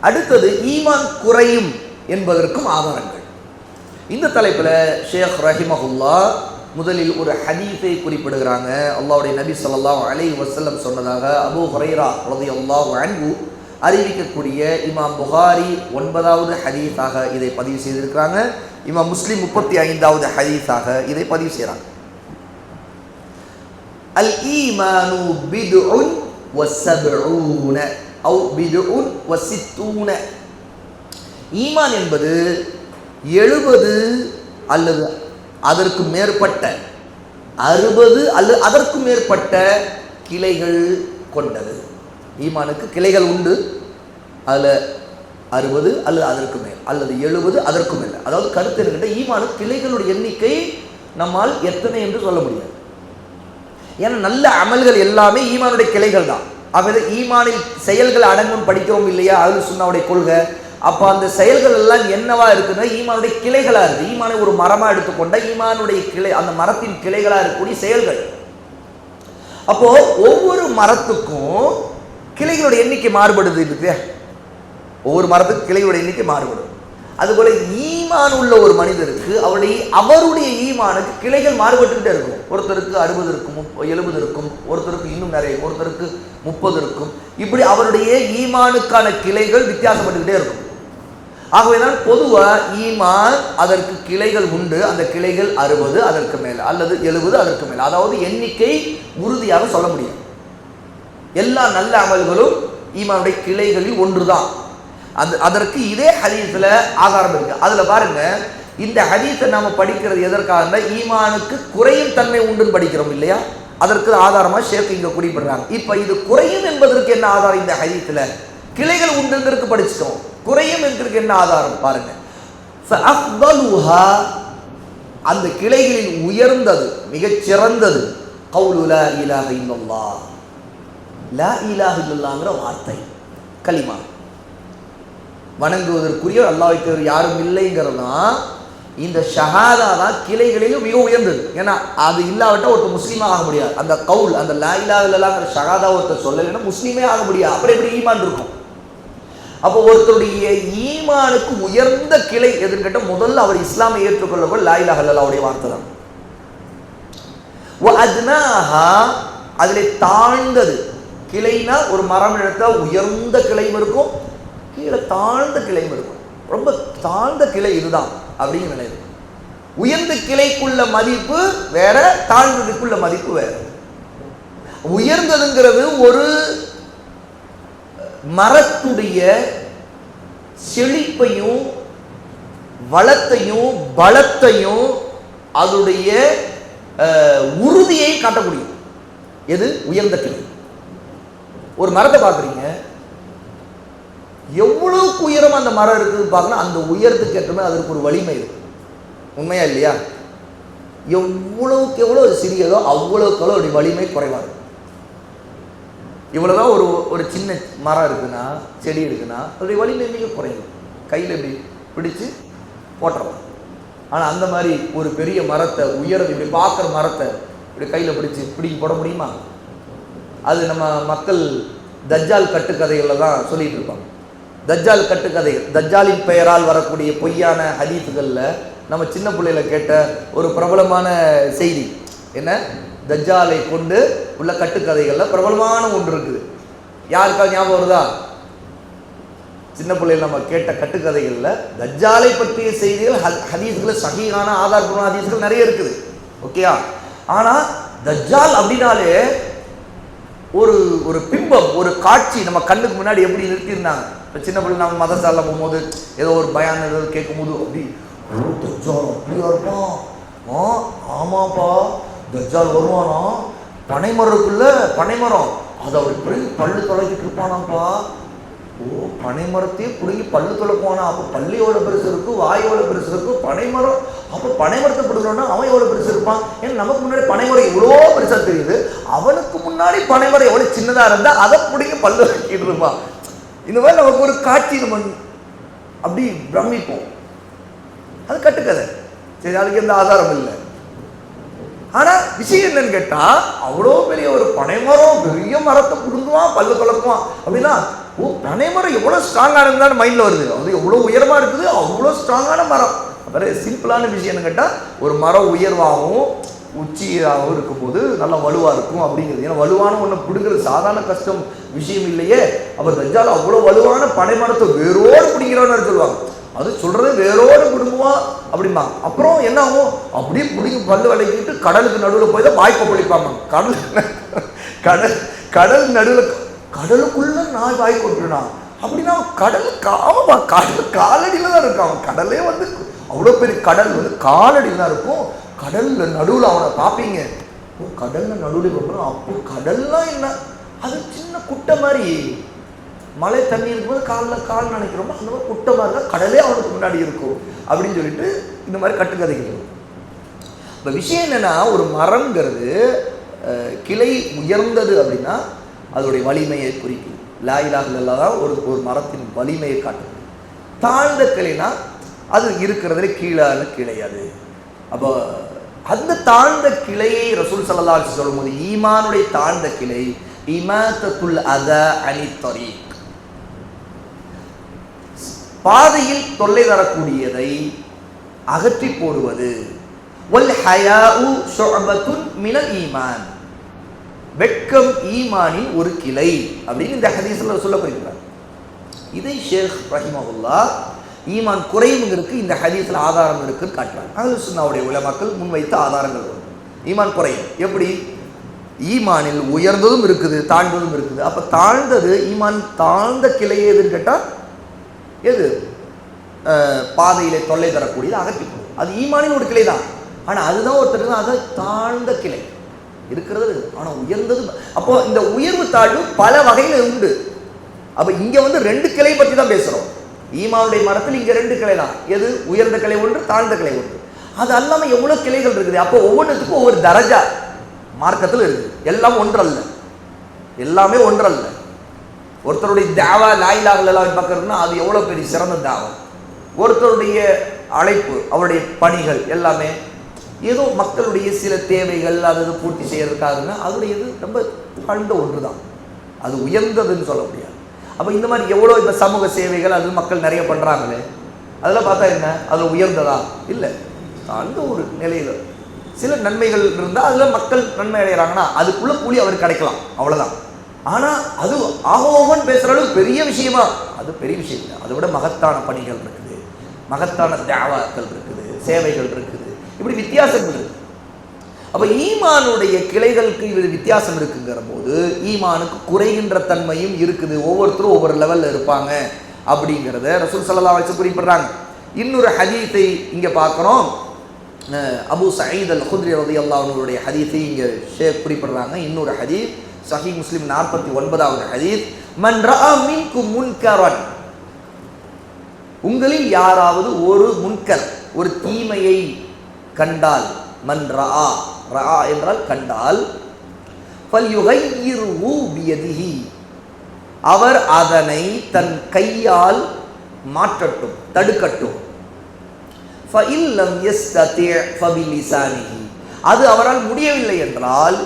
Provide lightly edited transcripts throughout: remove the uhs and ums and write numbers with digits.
அடுத்தது ஈமான் குறையும் என்பதற்கும் ஆதாரங்கள். இந்த தலைப்பில் ஷேக் ரஹிமஹுல்லா முதலில் ஒரு ஹதீஸை குறிப்பிடுகிறாங்க. அல்லாஹ்வுடைய நபி ஸல்லல்லாஹு அலைஹி வஸல்லம் சொன்னதாக அபூ ஹுரைரா ரலியல்லாஹு அன்ஹு அறிவிக்கக்கூடிய இமாம் புகாரி 9வது ஹதீஸாக இதை பதிவு செய்திருக்கிறாங்க. இமாம் முஸ்லிம் 35வது ஹதீஸாக இதை பதிவு செய்கிறாங்க. அல் ஈமானு பிதுஉன் வ ஸப்ஊன அவ் பிதுஉன் வ சித்தூன. ஈமான் என்பது 70 அல்லது அதற்கு மேற்பட்ட 60 அல்லது அதற்கு மேற்பட்ட கிளைகள் கொண்டது. ஈமானுக்கு கிளைகள் உண்டு. அதில் 60 அல்லது அதற்கு மேல் அல்லது 70 அதற்கு மேல். அதாவது கருத்து என்கிட்ட ஈமானுக்கு கிளைகளுடைய எண்ணிக்கை நம்மால் எத்தனை என்று சொல்ல முடியாது. ஏன்னா நல்ல அமல்கள் எல்லாமே ஈமானுடைய கிளைகள் தான். ஆகவே ஈமானில் செயல்கள் அடங்கும் படிக்கிறோம் இல்லையா, அஹ்லுஸ் சுன்னாவுடைய கொள்கை. அப்போ அந்த செயல்கள் எல்லாம் என்னவா இருக்குன்னா ஈமானுடைய கிளைகளாக இருக்குது. ஈமானை ஒரு மரமாக எடுத்துக்கொண்ட ஈமானுடைய கிளை, அந்த மரத்தின் கிளைகளாக இருக்கக்கூடிய செயல்கள். அப்போ ஒவ்வொரு மரத்துக்கும் கிளைகளுடைய எண்ணிக்கை மாறுபடுது இருக்கு. ஒவ்வொரு மரத்துக்கும் கிளைகளுடைய எண்ணிக்கை மாறுபடும். அதுபோல ஈமான் உள்ள ஒரு மனிதருக்கு அவருடைய ஈமானுக்கு கிளைகள் மாறுபட்டுக்கிட்டே இருக்கும். ஒருத்தருக்கு 60 இருக்கும், 70 இருக்கும், ஒருத்தருக்கு இன்னும் நிறைய, ஒருத்தருக்கு 30 இருக்கும். இப்படி அவருடைய ஈமானுக்கான கிளைகள் வித்தியாசப்பட்டுக்கிட்டே இருக்கும். ஆகவேதான் பொதுவாக ஈமான் அதற்கு கிளைகள் உண்டு. அந்த கிளைகள் 60 அதற்கு மேல் அல்லது 70 அதற்கு மேல். அதாவது எண்ணிக்கை உறுதியாக சொல்ல முடியும். எல்லா நல்ல அமல்களும் ஈமானுடைய கிளைகளில் ஒன்றுதான். அதற்கு இதே ஹதீஸ்ல ஆதாரம் இருக்கு. அதுல பாருங்க, இந்த ஹதீஸை நாம படிக்கிறது எதற்காக? ஈமானுக்கு குறையும் தன்மை உண்டுன்னு படிக்கிறோம் இல்லையா, அதற்கு ஆதாரமா ஷேக் இங்க குறிப்பிடுறாங்க. இப்ப இது குறையும் என்பதற்கு என்ன ஆதாரம்? இந்த ஹதீஸ்ல கிளைகள் உண்டுங்கிறதுக்கு படிச்சிட்டோம், குறையும் என்பதற்கு என்ன ஆதாரம் பாருங்க. அந்த கிளைகளில் உயர்ந்தது, மிகச் சிறந்தது கவுலு லா இலாஹ இல்லல்லாஹ். லா இலாஹ இல்லல்லாஹ்ங்கிற வார்த்தை, கலிமா, வணங்குவதற்குரிய அல்லாஹ்வை தவிர யாரும் இல்லைங்கிறதான். இந்த ஷஹாதா தான் கிளைகளிலும் மிக உயர்ந்தது. ஏன்னா அது இல்லாவிட்டா ஒருத்தர் முஸ்லீமாக ஆக முடியாது. அந்த கவுல், அந்த லா இலாஹ இல்லல்லாஹ்ங்கிற ஷஹாதா ஒருத்தர் சொல்லலைன்னா முஸ்லீமே ஆக முடியாது. அப்புறம் எப்படி ஈமான் இருக்கும்? அப்போ ஒருத்தருடைய ஈமானுக்கு உயர்ந்த கிளை எதுன்னு கேட்டால் முதல்ல அவர் இஸ்லாமை ஏற்றுக்கொள்ளப்போ லா இலாஹ இல்லல்லாஹ்வுடைய வார்த்தை தான். அதிலே தாழ்ந்தது கிளைனா, ஒரு மரம் எடுத்தா உயர்ந்த கிளையும் இருக்கும், கீழே தாழ்ந்த கிளையும் இருக்கும். ரொம்ப தாழ்ந்த கிளை இதுதான் அப்படிங்கிற நிலை இருக்கும். உயர்ந்த கிளைக்குள்ள மதிப்பு வேற, தாழ்ந்ததுக்குள்ள மதிப்பு வேற. உயர்ந்ததுங்கிறது ஒரு மரத்துடைய செழிப்பையும் வளத்தையும் பலத்தையும் அதனுடைய உறுதியை காட்ட முடியும். எது உயர்ந்த கிளை? ஒரு மரத்தை பார்க்குறீங்க, எவ்வளவுக்கு உயரம் அந்த மரம் இருக்குதுன்னு பார்க்கணும். அந்த உயரத்துக்கு ஏற்றமே அதற்கு ஒரு வலிமை இருக்கு. உண்மையா இல்லையா? எவ்வளவுக்கு எவ்வளோ சிறியதோ அவ்வளவுக்கு அவ்வளோ அப்படி வலிமை குறைவாக இருக்கும். இவ்வளோதான் ஒரு சின்ன மரம் இருக்குன்னா, செடி இருக்குன்னா அதோடைய வலிமை மிக குறையும். கையில் இப்படி பிடிச்சு போட்டுறலாம். ஆனால் அந்த மாதிரி ஒரு பெரிய மரத்தை, உயரம் இப்படி பார்க்குற மரத்தை இப்படி கையில் பிடிச்சி போட முடியுமா? அது நம்ம மக்கள் தஜ்ஜால் கட்டுக்கதைகளில் தான் சொல்லிட்டு இருப்பாங்க. தஜ்ஜால் கட்டுக்கதைகள், தஜ்ஜாலின் பெயரால் வரக்கூடிய பொய்யான ஹதீஸுகளில் நம்ம சின்ன பிள்ளையில கேட்ட ஒரு பிரபலமான செய்தி என்ன? தஜ்ஜாலை கொண்டு உள்ள கட்டுக்கதைகளில் பிரபலமான ஒன்று இருக்குது. யாருக்காவது ஞாபகம் வருதா? சின்ன பிள்ளைகள் நம்ம கேட்ட கட்டுக்கதைகளில் தஜ்ஜாலை பற்றிய செய்திகள் ஹதீஸ்களை, சஹீஹான ஆதாரப்பூர்வ ஹதீஸ்கள் நிறைய இருக்குது. ஓகேயா? ஆனால் தஜ்ஜால் அப்படின்னாலே ஒரு பிம்பம், ஒரு காட்சி நம்ம கண்ணுக்கு முன்னாடி எப்படி நிறுத்தியிருந்தாங்க. இப்போ சின்ன பிள்ளை நம்ம மதரசால போகும்போது ஏதோ ஒரு பயான் ஏதோ கேட்கும்போது அப்படி தஜ்ஜால் அப்படியா இருப்பான், ஆமாப்பா தஜ்ஜால் வருவானா, பனைமரத்துக்குள்ள பனைமரம் அதை அவர் பிறகு பல்லு தொலைக்கிட்டு இருப்பானாப்பா. ஓ, பனைமரத்தையே பிடுங்கி பல்லு தொலைக்குவானா? அப்போ பல்லு எவ்வளோ பெருசு இருக்கும், வாய் எவ்வளோ பெருசு இருக்கும், பனைமரம். அப்போ பனைமரத்தை பிடுங்கணும்னா அவன் எவ்வளோ பெருசு இருப்பான்? ஏன்னா நமக்கு முன்னாடி பனைமரம் எவ்வளோ பெருசாக தெரியுது, அவனுக்கு முன்னாடி பனைமரம் எவ்வளோ சின்னதாக இருந்தால் அதை பிடிங்கி பல்லு வைக்கிட்டு இருப்பான். இந்த மாதிரி நமக்கு ஒரு காட்சி நம்ம அப்படி பிரமிப்போம். அது கட்டுக்கதை. சரி, அதுக்கு எந்த ஆதாரம் இல்லை. ஆனால் விஷயம் என்னன்னு கேட்டால், அவ்வளோ பெரிய ஒரு பனைமரம், பெரிய மரத்தை பிடுங்குவான், பல்லு தொலைக்குவான் அப்படின்னா பனைமரம் எவ்வளோ ஸ்ட்ராங்கானதுன்னு மைண்டில் வருது. அது எவ்வளோ உயரமாக இருக்குது, அவ்வளோ ஸ்ட்ராங்கான மரம். அப்புறம் சிம்பிளான விஷயம்னு கேட்டால், ஒரு மரம் உயர்வாகவும் உச்சியாகவும் இருக்கும்போது நல்லா வலுவாக இருக்கும் அப்படிங்கிறது. ஏன்னா வலுவான ஒன்று பிடுங்கிறது சாதாரண கஷ்டம் விஷயம் இல்லையே. அப்போ தஜ்ஜால் அவ்வளோ வலுவான பனைமரத்தை வேரோடு பிடிக்கிறவன்னு சொல்லுவாங்க. அது சொல்கிறது வேரோடு பிடுங்குவான் அப்படிம்பாங்க. அப்புறம் என்ன ஆகும், அப்படியே பிடிங்க பல்லு விளக்கிட்டு கடலுக்கு நடுவில் போய் தான் வாய்ப்பை பொழிப்பாங்க. கடல் நடுவில், கடலுக்குள்ள நான் வாய் கொட்டுனா அப்படின்னா கடல் காலடியில் தான் இருக்கும். அவன் கடலே வந்து அவ்வளோ பெரிய கடல் வந்து காலடியில் தான் இருக்கும். கடலில் நடுவில் அவனை பார்ப்பீங்க. கடலில் நடுவில் பார்ப்போம். அப்போ கடல்லாம் என்ன, அது சின்ன குட்டை மாதிரி. மழை தண்ணி இருக்கும்போது கால் நினைக்கிறோமோ அந்த மாதிரி குட்டை மாதிரி தான் கடலே அவனுக்கு முன்னாடி இருக்கும் அப்படின்னு சொல்லிட்டு இந்த மாதிரி கட்டுக்கதைகள். இப்போ விஷயம் என்னன்னா, ஒரு மரம்ங்கிறது கிளை உயர்ந்தது அப்படின்னா அதோடைய வலிமையை குறிக்கும். லா இலாஹ இல்லல்லாஹ் தான் ஒரு மரத்தின் வலிமையை காட்டுது. தாழ்ந்த கிளைனா அது இருக்கிறதுல கீழான கிளை. அது அப்போ அந்த தாழ்ந்த கிளையை ரசூல் ஸல்லல்லாஹு அலைஹி வஸல்லம் சொல்லும்போது, ஈமானுடைய தாழ்ந்த கிளை இமாத்தத்துல் அதா அனி தரீக், பாதையில் தொல்லை தரக்கூடியதை அகற்றி போடுவது. வல் ஹயாஉ ஷுஅபத்துன் மினல் ஈமான், வெட்கம் ஈமானின் ஒரு கிளை அப்படின்னு இந்த ஹதீஸ்ல சொல்லப்படுகிறார். இதை ஷேக் ரஹிமஹுல்லாஹ் ஈமான் குறைவுங்கிறதுக்கு இந்த ஹதீஸ்ல ஆதாரம் இருக்குன்னு காட்டுறாங்க. அஹ்லுஸ் சுன்னாவுடைய உலமாக்கள் முன்வைத்த ஆதாரங்கள் வரும். ஈமான் குறையும் எப்படி, ஈமானில் உயர்ந்ததும் இருக்குது தாழ்ந்ததும் இருக்குது. அப்போ தாழ்ந்தது ஈமான் தாழ்ந்த கிளையே எதுன்னு கேட்டால் எது, பாதையிலே தொல்லை தரக்கூடியது அகற்றி போடும். அது ஈமானின் ஒரு கிளை தான். ஆனால் அதுதான் ஒருத்தர் அதை தாழ்ந்த கிளை இருக்கிறது. ஆனால் உயர்ந்தது. அப்போ இந்த உயர்வு தாழ்வு பல வகையில் உண்டு. அப்போ இங்கே வந்து 2 கிளை பற்றி தான் பேசுகிறோம். ஈமானுடைய மரத்தில் இங்கே 2 கிளை தான். எது, உயர்ந்த கிளை ஒன்று, தாழ்ந்த கிளை ஒன்று. அது அல்லாமல் எவ்வளோ கிளைகள் இருக்குது. அப்போ ஒவ்வொன்றுத்துக்கும் ஒவ்வொரு தரஜா மார்க்கத்தில் இருக்குது. எல்லாம் ஒன்றல்ல, எல்லாமே ஒன்றல்ல. ஒருத்தருடைய தாவா லா இலாஹ இல்லல்லாஹ் பார்க்கறதுன்னா அது எவ்வளோ பெரிய சிறந்த தாவா. ஒருத்தருடைய அழைப்பு, அவருடைய பணிகள் எல்லாமே ஏதோ மக்களுடைய சில தேவைகள் அதை பூர்த்தி செய்யறதுக்காகனா அதோடையது ரொம்ப தாழ்ந்த ஒன்று தான். அது உயர்ந்ததுன்னு சொல்ல முடியாது. அப்போ இந்த மாதிரி எவ்வளோ இப்போ சமூக சேவைகள் அது மக்கள் நிறைய பண்ணுறாங்களே, அதெல்லாம் பார்த்தா என்ன, அதில் உயர்ந்ததா இல்லை, தாழ்ந்த ஒரு நிலையில் சில நன்மைகள் இருந்தால் அதில் மக்கள் நன்மை அடைகிறாங்கன்னா அதுக்குள்ளே கூலி அவருக்கு கிடைக்கலாம், அவ்வளோதான். ஆனால் அது ஆகோகன் பேசுகிற அளவுக்கு பெரிய விஷயமா, அது பெரிய விஷயம் இல்லை. அதை விட மகத்தான பணிகள் இருக்குது, மகத்தான தேவாக்கள் இருக்குது, சேவைகள் இருக்குது, இப்படி வித்தியாசங்கள் இருக்குது. அப்போ ஈமானுடைய கிளைகளுக்கு இது வித்தியாசம் இருக்குங்கிற போது ஈமானுக்கு குறைகின்ற தன்மையும் இருக்குது. ஒவ்வொருத்தரும் ஒவ்வொரு லெவலில் இருப்பாங்க அப்படிங்கிறத ரசூல் ஸல்லல்லாஹு அலைஹி வஸல்லம் குறிப்பிடுறாங்க. இன்னொரு ஹதீஸை இங்கே பார்க்குறோம். அபு சயீத் அல் குத்ரி ரலியல்லாஹு அன்ஹுடைய ஹதீஸை இங்கே ஷேக் குறிப்பிடுறாங்க. இன்னொரு ஹதீஸ் சஹீஹ் முஸ்லிம் 49வது ஹதீஸ், மன் ரஆ மின்கும் முன்கரன், உங்களில் யாராவது ஒரு முன்கர் ஒரு தீமையை கண்டால், மன் ரஆ, ரஆ என்றால் கண்டால், ஃபல்யுகையிர்ஹு பியதிஹி, அவர் அதனை தன் கையால் மாற்றட்டும், தடுக்கட்டும். ஃபஇன் லம் யஸ்ததி' ஃபபிலிசானிஹி, அது அவரால் முடியவில்லை என்றால்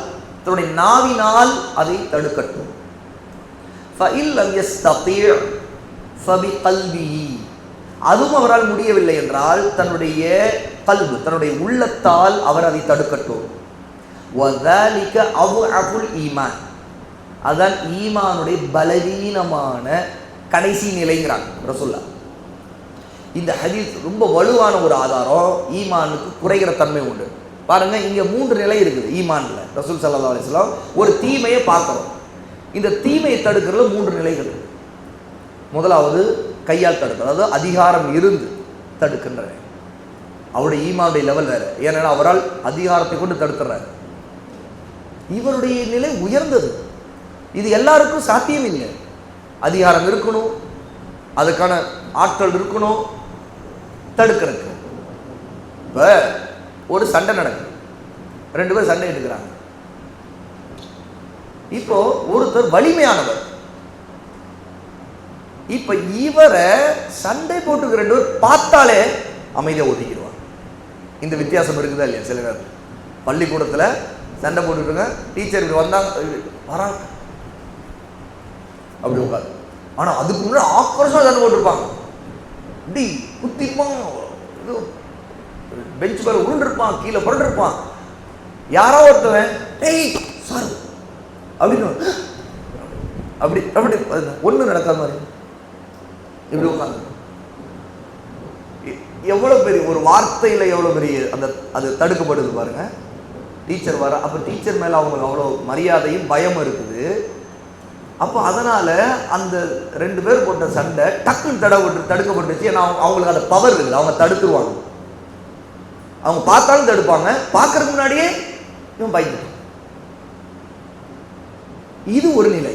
தன்னுடைய நாவினால் அதை தடுக்கட்டும். ஃபஇன் லம் யஸ்ததி' ஃபபிகல்பிஹி, அதுவும் அவரால் முடியவில்லை என்றால் தன்னுடைய கல்பு, தன்னுடைய உள்ளத்தால் அவர் அதை தடுக்கட்டும். வذلك أضعف الإيمان, அதான் ஈமானுடைய பலவீனமான கடைசி நிலைங்கிறாங்க ரசூலுல்லாஹ். இந்த ஹதீஸ் ரொம்ப வலுவான ஒரு ஆதாரம். ஈமானுக்கு குறைகிற தன்மை உண்டு. பாருங்க, இங்க 3 நிலை இருக்குது ஈமான்ல. ரசூல் ஸல்லல்லாஹு அலைஹி வஸல்லம் ஒரு தீமையை பார்க்கிறோம். இந்த தீமையை தடுக்கிறதுல 3 நிலைகள். முதலாவது கையால் தடுக்கிறது, அதாவது அதிகாரம் இருந்து தடுக்கின்ற அவருடைய ஈமானுடைய லெவல் வேறு. ஏன்னா அவரால் அதிகாரத்தை கொண்டு தடுத்துறாரு. இவருடைய நிலை உயர்ந்தது. இது எல்லாருக்கும் சாத்தியம் இல்லை. அதிகாரம் இருக்கணும், அதுக்கான ஆட்கள் இருக்கணும் தடுக்கிறதுக்கு. இப்போ ஒரு சண்டை நடக்குது, 2 பேர் சண்டை எடுக்கிறாங்க. இப்போ ஒருத்தர் வலிமையானவர், இப்ப இவரை சண்டை போட்டுக்கிற 2 பேர் பார்த்தாலே அமைதியாக ஒதுக்கிடுவாங்க. இந்த வித்தியாசம் இருக்குதா இல்லையா? சில பேர் பள்ளிக்கூடத்தில் சண்டை போட்டுருங்க, டீச்சர் இப்படி வந்தாங்க வராங்க அப்படி உட்காது, ஆனால் அதுக்கு முன்னாடி ஆக்ரோஷமாக சண்டை போட்டிருப்பாங்க. இப்படி குத்திப்பான், பெஞ்ச் மேலே உருண்டிருப்பான், கீழே புரண்டிருப்பான். யாரோ ஒருத்தவன் டேய் சார் அப்படின்னு அப்படி அப்படி ஒன்றும் நடக்காத மாதிரி இப்படி உட்காந்து, எவ்வளோ பெரிய ஒரு வார்த்தையில் எவ்வளோ பெரிய அந்த அது தடுக்கப்படுது பாருங்க. டீச்சர் வர, அப்போ டீச்சர் மேலே அவங்களுக்கு அவ்வளோ மரியாதையும் பயமும் இருக்குது. அப்போ அதனால் அந்த 2 பேர் போட்ட சண்டை டக்குன்னு தடுக்கப்பட்டுச்சு. ஏன்னா அவங்களுக்கு அந்த பவர் இருக்குது, அவங்க தடுத்துருவாங்க. அவங்க பார்த்தாலும் தடுப்பாங்க, பார்க்கறதுக்கு முன்னாடியே இவன் பயந்துட்டான். இது ஒரு நிலை.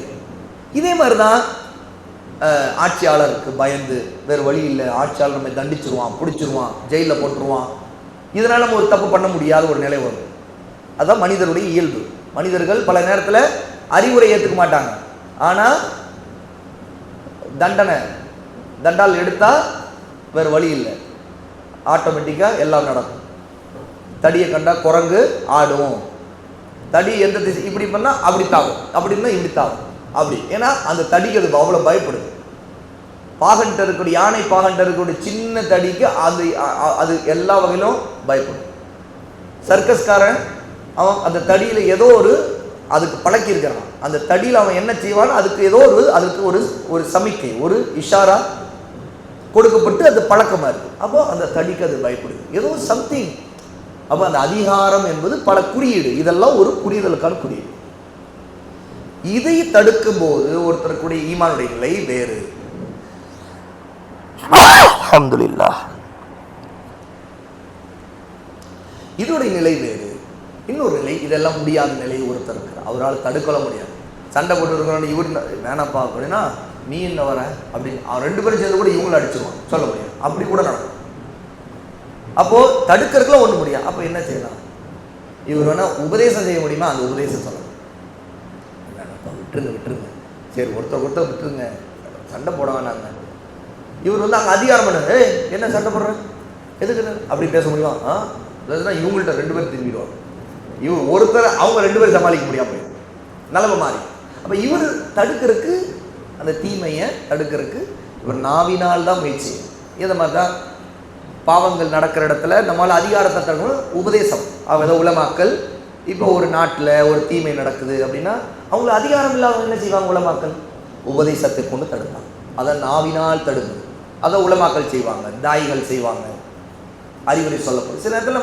இதே மாதிரி தான் ஆட்சியாளருக்கு பயந்து வேறு வழி இல்லை, ஆட்சியாளர் நம்ம தண்டிச்சிருவான், பிடிச்சிருவான், ஜெயிலில் போட்டுருவான், இதனால் நம்ம ஒரு தப்பு பண்ண முடியாத ஒரு நிலை வரும். அதுதான் மனிதருடைய இயல்பு. மனிதர்கள் பல நேரத்தில் அறிவுரை ஏற்றுக்க மாட்டாங்க, ஆனால் தண்டால் எடுத்தால் வேறு வழி இல்லை, ஆட்டோமேட்டிக்காக எல்லாம் நடக்கும். தடியை கண்டா குரங்கு ஆடும், தடி எந்த திசை இப்படி பண்ணால் அப்படி தாகும், அப்படின்னா இப்படி தாகும் அப்படி. ஏன்னா அந்த தடிக்கு அது அவ்வளோ பயப்படுது. பாகன்ட்டு இருக்கக்கூடிய யானை பாகன்ட்டு இருக்கக்கூடிய சின்ன தடிக்கு அது எல்லா வகையிலும் பயப்படும். சர்க்கஸ்காரன் அவன் அந்த தடியில் ஏதோ ஒரு அதுக்கு பழக்கியிருக்கிறான், அந்த தடியில் அவன் என்ன செய்வான், அதுக்கு ஏதோ அதுக்கு ஒரு சமிக்கை, ஒரு இஷாரா கொடுக்கப்பட்டு அது பழக்கமாக இருக்குது. அப்போ அந்த தடிக்கு அது பயப்படுது, ஏதோ சம்திங். அப்போ அந்த அதிகாரம் என்பது பல குறியீடு, இதெல்லாம் ஒரு புரிதலுக்கான குறியீடு. இதை தடுக்கும் போது ஒருத்தருக்குடைய ஈமானுடைய நிலை வேறு. அல்ஹம்துலில்லாஹ். இதோடைய நிலை வேறு. இன்னொரு நிலை, இதெல்லாம் முடியாத நிலை ஒருத்தர் இருக்கிறார், அவரால் தடுக்கொள்ள முடியாது. சண்டை போட்டு இருக்கிறோம், இவர் வேணாப்பா அப்படின்னா நீ என்ன வர அப்படின்னு அவன் 2 பேரும் சேர்ந்து கூட இவங்களை அடிச்சிருவான், சொல்ல முடியாது, அப்படி கூட நடக்கும். அப்போ தடுக்கிறதுக்குலாம் ஒண்ணு முடியாது. அப்போ என்ன செய்யலாம், இவர் வேணா உபதேசம் செய்ய முடியுமா, அந்த உபதேசம் சொல்லலாம். விட்டுருங்க, சரி ஒருத்தர் விட்டுருங்க, சண்டை போட வேணாங்க. இவர் அங்கே அதிகாரம் பண்ண, என்ன சண்டை போடுற எதுக்கு அப்படி பேச முடியுமா? இவங்கள்ட்ட 2 பேர் திரும்பிடுவாங்க. இவர் ஒருத்தர், அவங்க 2 பேரும் சமாளிக்க முடியாம நிலைமை மாறி. அப்போ இவர் தடுக்கிறதுக்கு, அந்த தீமையை தடுக்கிறதுக்கு இவர் நாவினால் தான் முயற்சி. இதை மாதிரி தான் பாவங்கள் நடக்கிற இடத்துல நம்மளால் அதிகாரத்தை தரணும், உபதேசம். அவங்க உலமாக்கள் இப்போ ஒரு நாட்டில் ஒரு தீமை நடக்குது அப்படின்னா அவங்களுக்கு அதிகாரம் இல்லாமல் என்ன செய்வாங்க, உலமாக்கள் உபதேசத்தை கொண்டு தடுப்பாங்க. அதை நாவினால் தடுக்குது, அதை உலமாக்கள் செய்வாங்க, தாயிகள் செய்வாங்க, அறிவுரை சொல்லப்படும். சில நேரத்தில்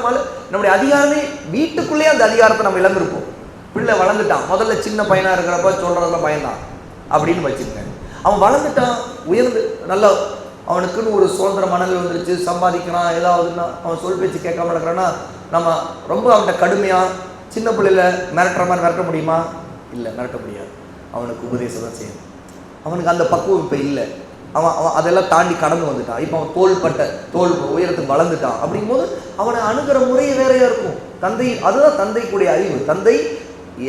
நம்மளுடைய அதிகாரமே வீட்டுக்குள்ளேயே அந்த அதிகாரத்தை நம்ம இழந்திருப்போம். பிள்ளை வளர்ந்துட்டான், முதல்ல சின்ன பையனாக இருக்கிறப்ப சொல்கிறதெல்லாம் பயந்தான் அப்படின்னு வச்சுருக்கேன். அவன் வளர்ந்துட்டான், உயர்ந்து நல்லா அவனுக்குன்னு ஒரு சுதந்திர மனநிலை வந்துருச்சு, சம்பாதிக்கிறான், ஏதாவதுன்னா அவன் சொல் பேச்சு கேட்காம இருக்கிறான்னா நம்ம ரொம்ப அவன்கிட்ட கடுமையாக சின்ன பிள்ளையில மிரட்டுற மாதிரி மிரட்ட முடியுமா? இல்லை, மிரட்ட முடியாது. அவனுக்கு உபதேசம் தான் செய்யணும். அவனுக்கு அந்த பக்குவம் இப்போ இல்லை, அவன் அதெல்லாம் தாண்டி கடந்து வந்துட்டான். இப்போ அவன் தோல் உயரத்துக்கு வளர்ந்துட்டான். அப்படிங்கும்போது அவனை அணுகிற முறையே வேறையாக இருக்கும். தந்தை, அதுதான் தந்தைக்குடைய அறிவு. தந்தை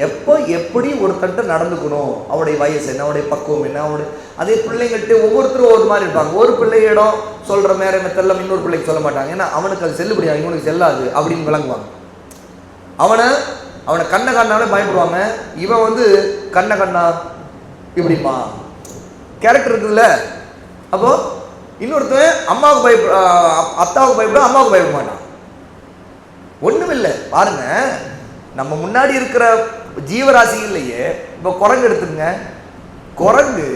எப்போ எப்படி ஒருத்தன்ட்ட நடந்துக்கணும், அவனுடைய வயசு என்ன, அவனுடைய பக்குவம் என்ன, அவனுடைய அதே பிள்ளைங்கள்ட்ட ஒவ்வொருத்தரும் ஒரு மாதிரி இருப்பாங்க. ஒரு பிள்ளையிடம் சொல்கிற மேலே மெத்தெல்லாம் இன்னொரு பிள்ளைக்கு சொல்ல மாட்டாங்க, ஏன்னா அவனுக்கு அது செல்லுபடியாக, இவனுக்கு செல்லாது அப்படின்னு விளங்குவாங்க. அவனை கண்ணை கண்ணாலே பயப்படுவாங்க. இவன் கண்ணா இப்படிப்பா கேரக்டர் இருக்குதுல்ல. அப்போ இன்னொருத்தன் அம்மாவுக்கு அத்தாவுக்கு பயப்படும், அம்மாவுக்கு பயப்பட மாட்டான். ஒன்றும் இல்லை. பாருங்க, நம்ம முன்னாடி இருக்கிற ஜீவராசிகள்லையே இப்போ குரங்கு எடுத்துங்க. குரங்கு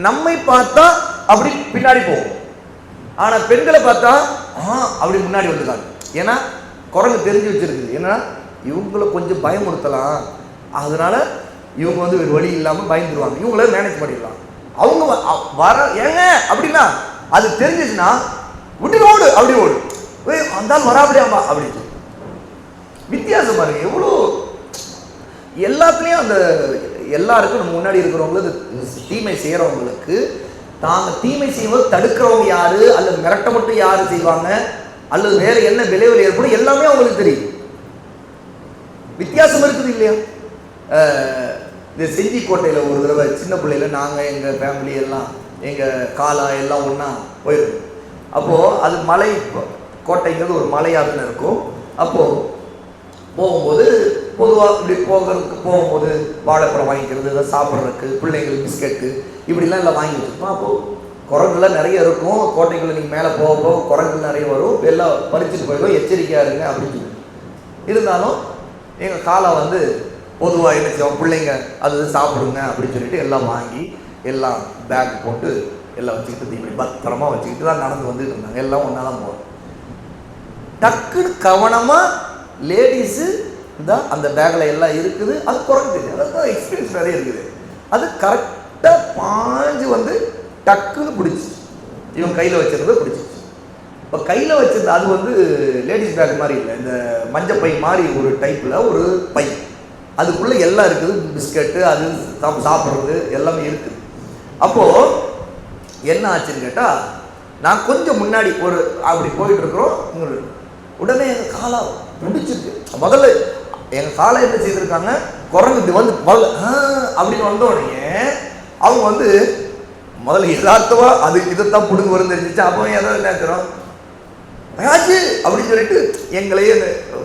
நம்மை பார்த்தா அப்படி பின்னாடி போகும், ஆனால் பெண்களை பார்த்தா அப்படி முன்னாடி வந்துட்டாங்க. ஏன்னா குரங்கு தெரிஞ்சு வச்சிருக்குது, ஏன்னா இவங்களை கொஞ்சம் பயமுறுத்தலாம், அதனால இவங்க ஒரு வழி இல்லாமல் பயந்துருவாங்க, இவங்கள மேனேஜ் பண்ணிடலாம். அவங்க வர ஏங்க அப்படின்னா அது தெரிஞ்சிச்சுன்னா விட்டு ஓடு, அப்படி ஓடு, அந்தாலும் வராபடியாமா அப்படின்னு. வித்தியாசம் பாருங்க எவ்வளோ. எல்லாத்துலேயும் அந்த எல்லாருக்கும் நம்ம முன்னாடி இருக்கிறவங்களுக்கு தீமை செய்கிறவங்களுக்கு தாங்க தீமை செய்வது தடுக்கிறவங்க யாரு, அல்லது மிரட்ட மட்டும் யாரு செய்வாங்க, அல்லது வேற என்ன விளைவுகள் ஏற்படும், எல்லாமே அவங்களுக்கு தெரியும். வித்தியாசம் இருக்குது இல்லையா? இந்த செஞ்சிக்கோட்டையில் ஒரு தடவை சின்ன பிள்ளையில நாங்கள் எங்கள் ஃபேமிலி எல்லாம் எங்கள் காலா எல்லாம் ஒன்றா போயிருக்கோம். அப்போது அது மலை, கோட்டைங்கிறது ஒரு மலையாதுன்னு இருக்கும். அப்போது போகும்போது பொதுவாக இப்படி போகும்போது வாழைப்பழம் வாங்கிக்கிறது, இதை சாப்பிட்றதுக்கு, பிள்ளைங்களுக்கு பிஸ்கெட்டு இப்படிலாம் எல்லாம் வாங்கி வச்சுருப்போம். அப்போது குரங்குலாம் நிறைய இருக்கும். கோட்டைக்குள்ளே நீங்கள் மேலே போக போக குரங்குகள் நிறைய வரும், எல்லாம் பறிச்சுட்டு போயிடும், எச்சரிக்கையாக இருங்க அப்படின்னு சொல்லி. இருந்தாலும் எங்கள் காலை வந்து பொதுவாக என்ன செய்வோம், பிள்ளைங்க அது சாப்பிடுங்க அப்படின்னு சொல்லிட்டு எல்லாம் வாங்கி எல்லாம் பேக் போட்டு எல்லாம் வச்சுக்கிட்டு இப்படி பத்திரமா வச்சுக்கிட்டு தான் நடந்து வந்துட்டு இருந்தாங்க. எல்லாம் ஒன்றா தான் போகிறோம். டக்குன்னு கவனமாக லேடிஸு தான் அந்த பேக்கில் எல்லாம் இருக்குது. அது குரங்கு தெரியும், அதான் எக்ஸ்பீரியன்ஸ் நிறைய இருக்குது. அது கரெக்டாக பாஞ்சு வந்து டக்குன்னு பிடிச்சி இவன் கையில் வச்சிருந்ததை பிடிச்சிச்சு. இப்போ கையில் வச்சிருந்த அது வந்து லேடிஸ் பேக் மாதிரி இல்லை, இந்த மஞ்சள் பை மாதிரி ஒரு டைப்பில் ஒரு பை. அதுக்குள்ளே எல்லாம் இருக்குது, பிஸ்கட்டு அது சாப்பிட்றது எல்லாமே இருக்குது. அப்போது என்ன ஆச்சுன்னு கேட்டால், நான் கொஞ்சம் முன்னாடி ஒரு அப்படி போயிட்டுருக்குறோம். உடனே எங்கள் காலை பிடிச்சிருக்கு. முதல்ல எங்கள் காலை என்ன செய்திருக்காங்க, குரங்கு வந்து முதல்ல அப்படின்னு வந்த உடனே அவங்க வந்து முதல்ல யதார்த்தமாக அது இதைத்தான் பிடுங்க வரும் தெரிஞ்சிச்சு. அப்போ எதாவது நினைக்கிறோம் ஆச்சு அப்படின்னு சொல்லிட்டு எங்களையே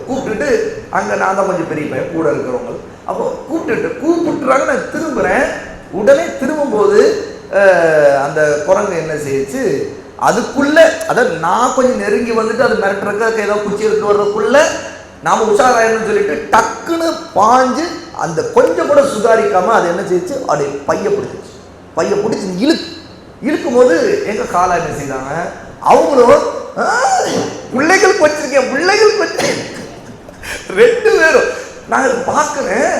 கூப்பிட்டுட்டு, அங்கே நான் தான் கொஞ்சம் பெரிய பையன் கூட இருக்கிறவங்க, அப்போ கூப்பிட்டுறாங்க. நான் திரும்புகிறேன். உடனே திரும்பும்போது அந்த குரங்கு என்ன செய்யுச்சு, அதுக்குள்ளே அதாவது நான் கொஞ்சம் நெருங்கி வந்துட்டு அது மிரட்டுறதுக்கு ஏதோ குச்சி எடுத்து வர்றதுக்குள்ளே நாம் உஷாராயணும்னு சொல்லிட்டு டக்குன்னு பாஞ்சு அந்த கொஞ்சம் கூட சுதாரிக்காமல் அது என்ன செய்யுச்சு, அப்படியே பைய பிடிச்சி இழுக்கும் போது எங்கள் காலை என்ன செய்தாங்க, அவங்களும் பிள்ளைகள் வச்சிருக்கேன் ரெண்டு பேரும் நான் பார்க்குறேன்.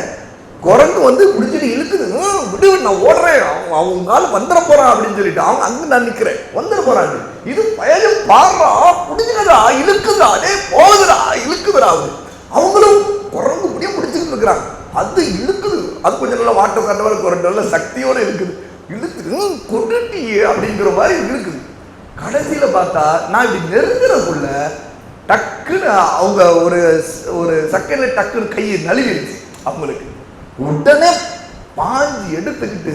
குரங்கு வந்து பிடிச்சிட்டு இழுக்குது, விடு நான் ஓடுறேன், அவங்க வந்துட போறான் அப்படின்னு சொல்லிட்டு அவங்க அங்கே நான் நிற்கிறேன், வந்துட போறாங்க. இது பையன் பாடுறா, பிடிச்சிக்கதா, இழுக்குதா, அதே போகுதுடா, இழுக்குதுடா. அவங்களும் குரங்கு முடியும் பிடிச்சிக்கிட்டு இருக்கிறாங்க. அது இழுக்குது, அது கொஞ்சம் நல்லா வாட்டர் கண்டவரை குரங்கு நல்ல சக்தியோடு இழுக்குது, இழுத்துட்டு கொண்டுட்டி அப்படிங்கிற மாதிரி இழுக்குது. கடைசியில் பார்த்தா நான் இப்படி நெருங்குறதுக்குள்ள டக்குன்னு அவங்க ஒரு செகண்ட்ல டக்குன்னு கையை நழுவிடுச்சு அவங்களுக்கு. உடனே பாஞ்சு எடுத்துக்கிட்டு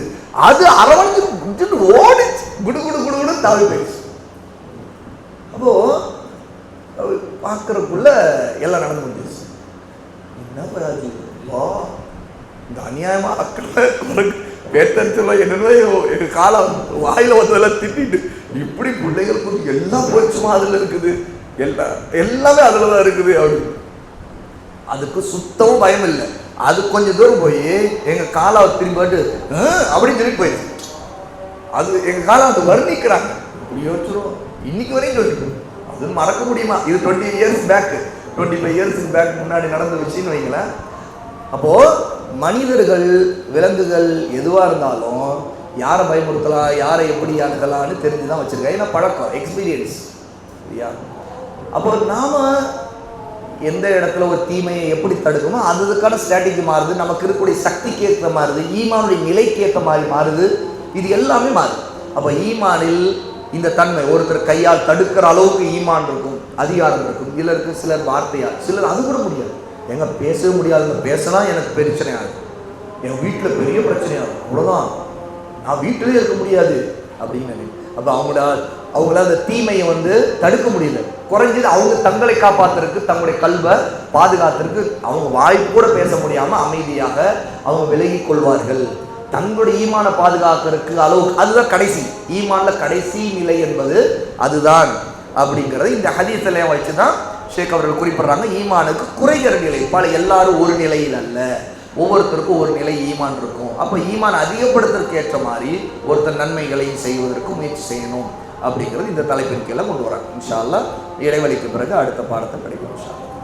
அது அரவணைச்சு ஓடிச்சு, குடுகுடு தாவி போயிடுச்சு. அப்போ பார்க்கறதுக்குள்ள எல்லாம் நடந்து முடிஞ்சிச்சு. என்ன பராஜி இந்த அநியாயமா அக்கறை பேத்தரிச்சல என்னென்ன எங்க காலம் வாயில வந்ததெல்லாம் திட்டிட்டு இப்படி பிள்ளைகளுக்கு எல்லாம் போச்சுமா அதுல இருக்குது, எல்லாமே அதுலதான் இருக்குது அப்படின்னு. அதுக்கு சுத்தமும் பயம் இல்லை. அது கொஞ்சம் தூரம் போய் எங்க காலை திரும்பி பாட்டு அப்படின்னு சொல்லிட்டு போயிடுச்சு. அது எங்க காலை அது வர்ணிக்கிறாங்க, இப்படி யோசிச்சிரும் இன்னைக்கு வரையும் யோசிக்கும். அது மறக்க முடியுமா? இது 20 இயர்ஸ் பேக், 25 இயர்ஸ் பேக் முன்னாடி நடந்த விஷயம்னு வைங்களேன். அப்போ மனிதர்கள், விலங்குகள் எதுவாக இருந்தாலும் யாரை பயமுறுத்தலாம், யாரை எப்படி அணுகலான்னு தெரிஞ்சுதான் வச்சிருக்கேன். ஏன்னா பழக்கம், எக்ஸ்பீரியன்ஸ் சரியா. அப்போ நாம எந்த இடத்துல ஒரு தீமையை எப்படி தடுக்கணும், அதுக்கான ஸ்ட்ராட்டஜி மாறுது, நமக்கு இருக்கக்கூடிய சக்திக்கு ஏற்ற மாறுது, ஈமானுடைய நிலைக்கு ஏற்ற மாதிரி மாறுது, இது எல்லாமே மாறுது. அப்போ ஈமானில் இந்த தன்மை ஒருத்தர் கையால் தடுக்கிற அளவுக்கு ஈமான் இருக்கும், அதிகாரம் இருக்கும். இதில் இருக்கு சிலர் வார்த்தையால், சிலர் அது கூட முடியாது. எங்க பேசவே முடியாதுங்க, பேசினா எனக்கு பிரச்சனையாகும், என் வீட்டில் பெரிய பிரச்சனையாகும், அவ்வளோதான், நான் வீட்டிலே இருக்க முடியாது அப்படின்னு. அப்போ அவங்கள அந்த தீமையை வந்து தடுக்க முடியல. குறைஞ்சது அவங்க தங்களை காப்பாற்றுறதுக்கு, தங்களுடைய கல்வை பாதுகாத்துறதுக்கு அவங்க வாய்ப்பு கூட பேச முடியாமல் அமைதியாக அவங்க விலகி கொள்வார்கள். தங்களுடைய ஈமான பாதுகாக்கிறதுக்கு அளவுக்கு, அதுதான் கடைசி ஈமான்ல கடைசி நிலை என்பது அதுதான் அப்படிங்கிறது இந்த ஹதீஸில் வச்சு தான் ஷேக் அவர்கள் குறிப்பிடுறாங்க. ஈமானுக்கு குறைகிற நிலை, பல எல்லாரும் ஒரு நிலையில் அல்ல, ஒவ்வொருத்தருக்கும் ஒரு நிலை ஈமான் இருக்கும். அப்போ ஈமான் அதிகப்படுத்துறதுக்கு ஏற்ற மாதிரி ஒருத்தர் நன்மைகளையும் செய்வதற்கு முயற்சி செய்யணும் அப்படிங்கிறது இந்த தலைப்பின் கீழே கொண்டு வராங்க. இன்ஷா அல்லாஹ் இடைவெளிக்கு பிறகு அடுத்த பாடத்தை படிப்போம். இன்ஷா அல்லாஹ்.